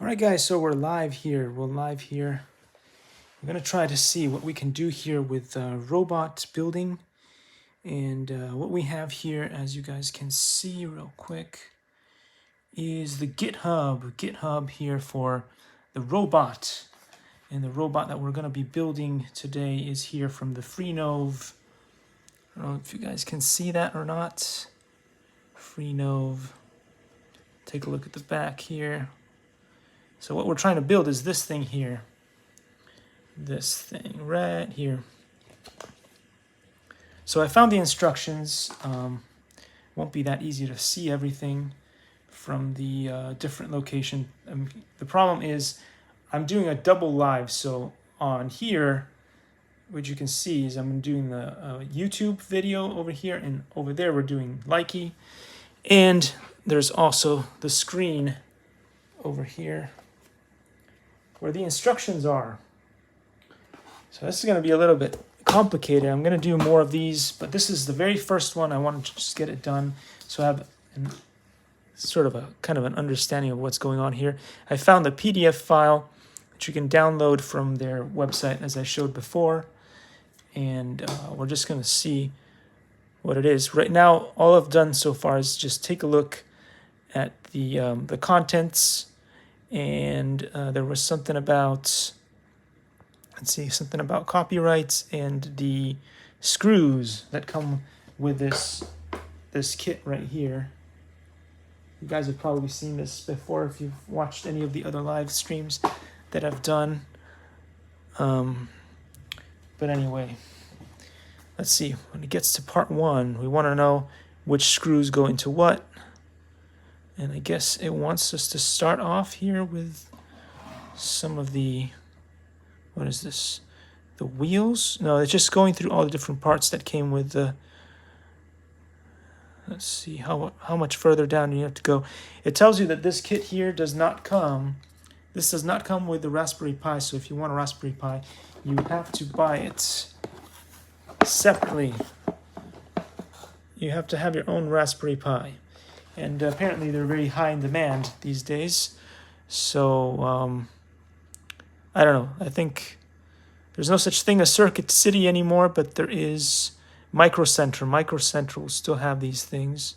All right, guys, so we're live here. We're live here. We're going to try to see what we can do here with robot building. And what we have here, as you guys can see real quick, is the GitHub here for the robot. And the robot that we're going to be building today is here from the Freenove. I don't know if you guys can see that or not. Freenove. Take a look at the back here. So what we're trying to build is this thing here. This thing right here. So I found the instructions. Won't be that easy to see everything from the different location. The problem is I'm doing a double live. So on here, what you can see is I'm doing the YouTube video over here, and over there we're doing Likey. And there's also the screen over here where the instructions are. So this is going to be a little bit complicated. I'm going to do more of these, but this is the very first one. I wanted to just get it done so I have sort of a kind of an understanding of what's going on here. I found the PDF file that you can download from their website, as I showed before, and we're just going to see what it is. Right now, all I've done so far is just take a look at the contents, and there was something about, let's see, something about copyrights and the screws that come with this kit right here. You guys have probably seen this before if you've watched any of the other live streams that I've done. But anyway, let's see. When it gets to part one, we want to know which screws go into what. And I guess it wants us to start off here with some of the, what is this? The wheels? No, it's just going through all the different parts that came with the, let's see, how much further down do you have to go? It tells you that this kit here does not come with the Raspberry Pi. So if you want a Raspberry Pi, you have to buy it separately. You have to have your own Raspberry Pi. And apparently they're very high in demand these days. So, I don't know. I think there's no such thing as Circuit City anymore, but there is Micro Center. Micro Center will still have these things.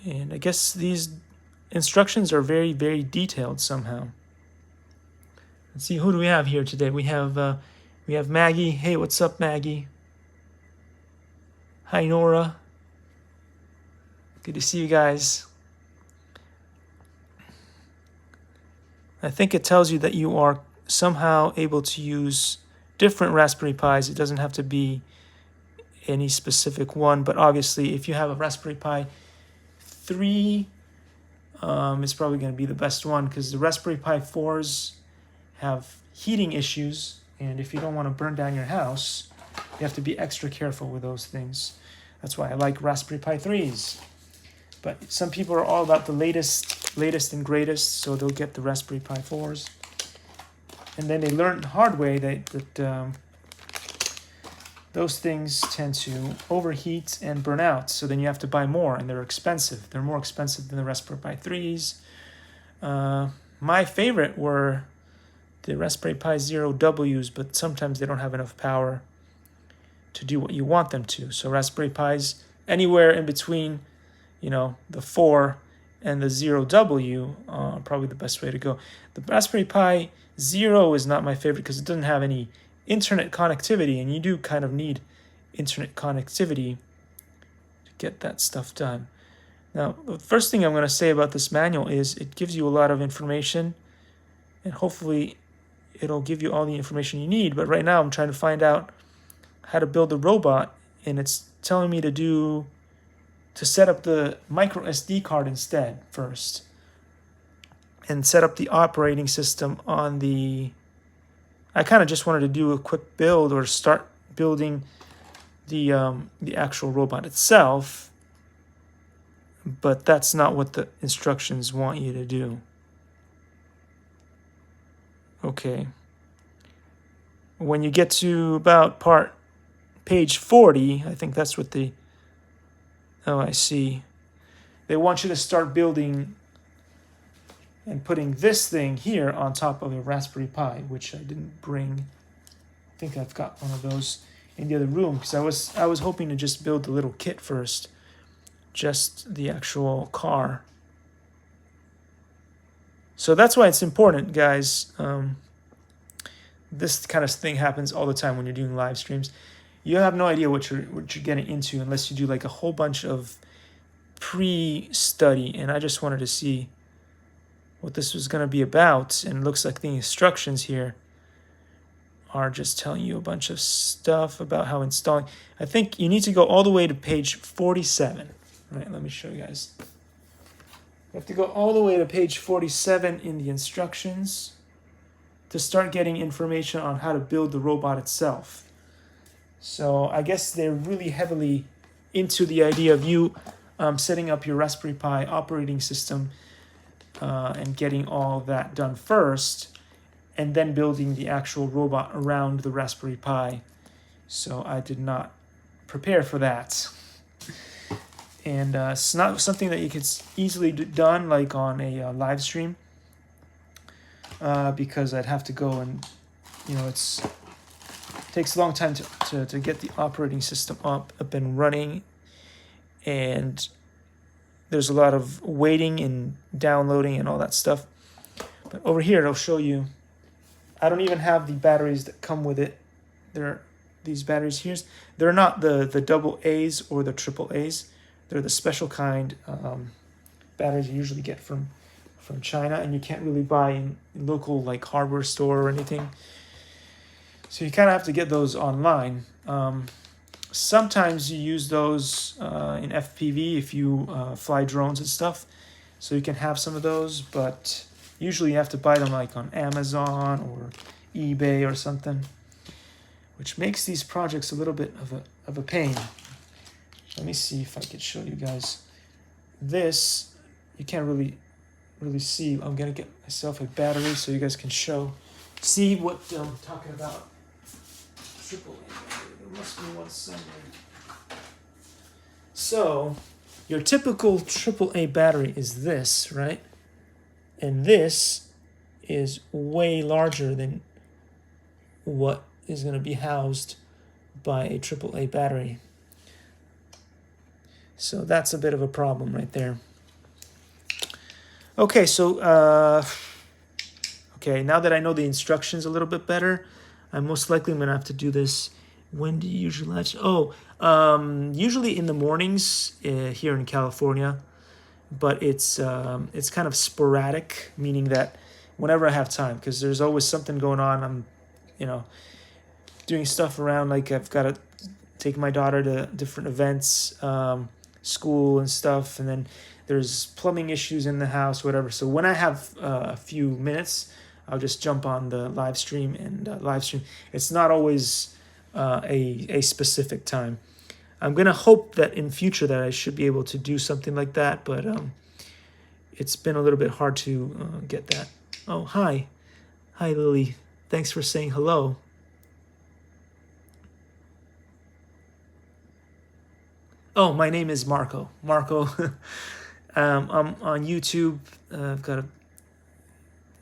And I guess these instructions are very, very detailed somehow. Let's see, who do we have here today? We have Maggie. Hey, what's up, Maggie? Hi, Nora. Good to see you guys. I think it tells you that you are somehow able to use different Raspberry Pis. It doesn't have to be any specific one, but obviously if you have a Raspberry Pi 3, it's probably going to be the best one, because the Raspberry Pi 4s have heating issues, and if you don't want to burn down your house, you have to be extra careful with those things. That's why I like Raspberry Pi 3s. But some people are all about the latest and greatest, so they'll get the Raspberry Pi 4s. And then they learn the hard way that those things tend to overheat and burn out, so then you have to buy more, and they're expensive. They're more expensive than the Raspberry Pi 3s. My favorite were the Raspberry Pi Zero Ws, but sometimes they don't have enough power to do what you want them to. So Raspberry Pis, anywhere in between, the 4 and the 0W, probably the best way to go. The Raspberry Pi Zero is not my favorite because it doesn't have any internet connectivity, and you do kind of need internet connectivity to get that stuff done. Now, the first thing I'm going to say about this manual is it gives you a lot of information, and hopefully it'll give you all the information you need. But right now I'm trying to find out how to build a robot, and it's telling me to set up the micro SD card instead first, and set up the operating system on the, I kind of just wanted to do a quick build or start building the actual robot itself, but that's not what the instructions want you to do. Okay. When you get to about page 40, I think that's what oh, I see. They want you to start building and putting this thing here on top of a Raspberry Pi, which I didn't bring. I think I've got one of those in the other room because I was hoping to just build the little kit first, just the actual car. So that's why it's important, guys. This kind of thing happens all the time when you're doing live streams. You have no idea what you're getting into unless you do like a whole bunch of pre-study, and I just wanted to see what this was going to be about, and it looks like the instructions here are just telling you a bunch of stuff about how installing. I think you need to go all the way to page 47. All right, let me show you guys. You have to go all the way to page 47 in the instructions to start getting information on how to build the robot itself. So I guess they're really heavily into the idea of you setting up your Raspberry Pi operating system and getting all of that done first, and then building the actual robot around the Raspberry Pi. So I did not prepare for that. And it's not something that you could easily done like on a live stream, because I'd have to go and, it takes a long time to get the operating system up and running, and there's a lot of waiting and downloading and all that stuff. But over here it'll show you, I don't even have the batteries that come with it. These batteries here, they're not the double A's or the triple A's. They're the special kind batteries you usually get from China, and you can't really buy in local like hardware store or anything. So you kind of have to get those online. Sometimes you use those in FPV if you fly drones and stuff, so you can have some of those, but usually you have to buy them like on Amazon or eBay or something, which makes these projects a little bit of a pain. Let me see if I could show you guys. This, you can't really see. I'm gonna get myself a battery so you guys can see what I'm talking about. AAA battery. There must be one somewhere. So, your typical AAA battery is this, right? And this is way larger than what is going to be housed by a AAA battery. So that's a bit of a problem right there. Okay, so now that I know the instructions a little bit better, I'm most likely going to have to do this. When do you usually live? Usually in the mornings here in California, but it's kind of sporadic, meaning that whenever I have time, because there's always something going on. I'm, doing stuff around, like I've got to take my daughter to different events, school and stuff, and then there's plumbing issues in the house, whatever. So when I have a few minutes, I'll just jump on the live stream and live stream. It's not always a specific time. I'm gonna hope that in future that I should be able to do something like that, but it's been a little bit hard to get that. Oh, hi, Lily. Thanks for saying hello. Oh, my name is Marco. I'm on YouTube. I've got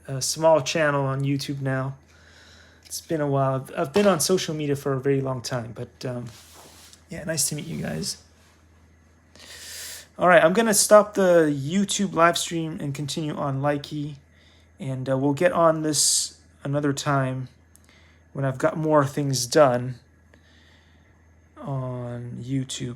a small channel on YouTube now. It's been a while. I've been on social media for a very long time, but yeah, nice to meet you guys. All right, I'm going to stop the YouTube live stream and continue on Likey, and we'll get on this another time when I've got more things done on YouTube.